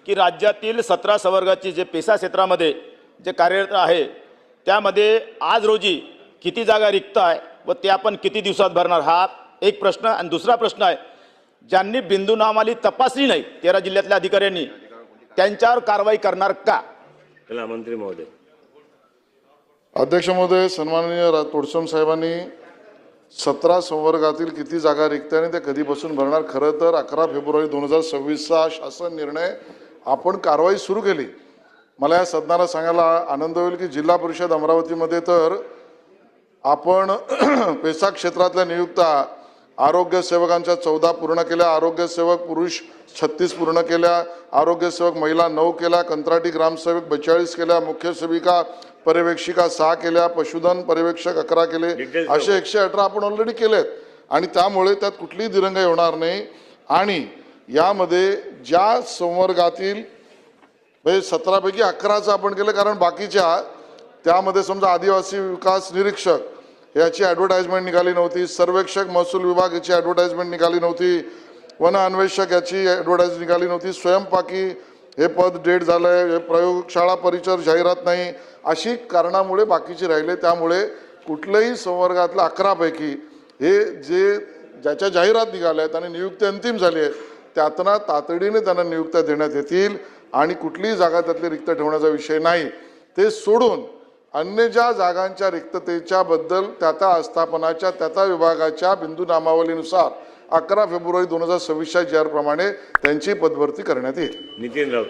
की राज्यातील 17 संवर्गाची जे पेसा क्षेत्रामध्ये जे कार्यरत आहे त्यामध्ये आज रोजी किती जागा रिक्त आहे व ते आपण किती दिवसात भरणार, हा एक प्रश्न. आणि दुसरा प्रश्न आहे, ज्यांनी बिंदू नामावली तपासली नाही 13 जिल्ह्यातल्या अधिकाऱ्यांनी, त्यांच्यावर कारवाई करणार का? मंत्री महोदय. अध्यक्ष महोदय, सन्माननीय तोडसम साहेबांनी 17 संवर्गातील किती जागा रिक्त आणि त्या कधीपासून भरणार, खरं तर 11 फेब्रुवारी 2026चा शासन निर्णय आपण कारवाई सुरू केली. मला या सदनाला सांगायला आनंद होईल की जिल्हा परिषद अमरावतीमध्ये तर आपण पेसा क्षेत्रातल्या नियुक्त्या आरोग्य सेवकांच्या 14 पूर्ण केल्या, आरोग्य सेवक पुरुष 36 पूर्ण केल्या, आरोग्य सेवक महिला 9 केल्या, कंत्राटी ग्रामसेवक 42 केल्या, मुख्य सेविका पर्यवेक्षिका 6 केल्या, पशुधन पर्यवेक्षक 11 केले, असे 118 आपण ऑलरेडी केलेत. आणि त्यामुळे त्यात कुठलीही दिरंगाई होणार नाही. आणि यामध्ये ज्या संवर्गातील 17 पैकी 11चं आपण केलं, कारण बाकीच्या त्यामध्ये समजा आदिवासी विकास निरीक्षक याची ॲडव्हर्टाइजमेंट निघाली नव्हती, सर्वेक्षक महसूल विभाग याची ॲडव्हर्टाइजमेंट निघाली नव्हती, वन अन्वेषक याची ॲडव्हर्टाइज निघाली नव्हती, स्वयंपाकी हे पद डेट झालं आहे, प्रयोगशाळा परिचर जाहिरात नाही, अशी कारणामुळे बाकीचे राहिले. त्यामुळे कुठल्याही संवर्गातल्या 11 पैकी हे जे ज्याच्या जाहिरात निघाल्या आहेत आणि नियुक्ती अंतिम झाली आहे त्यातना तातडीने त्यांना नियुक्त्या देण्यात येतील आणि कुठलीही जागा त्यातली रिक्त ठेवण्याचा विषय नाही. ते सोडून अन्य ज्या जागांच्या रिक्ततेच्या बद्दल त्या आस्थापनाच्या त्या विभागाच्या बिंदू नामावलीनुसार 11 फेब्रुवारी 2026च्या जी आर प्रमाणे त्यांची पदभरती करण्यात येईल. नितीन राऊत.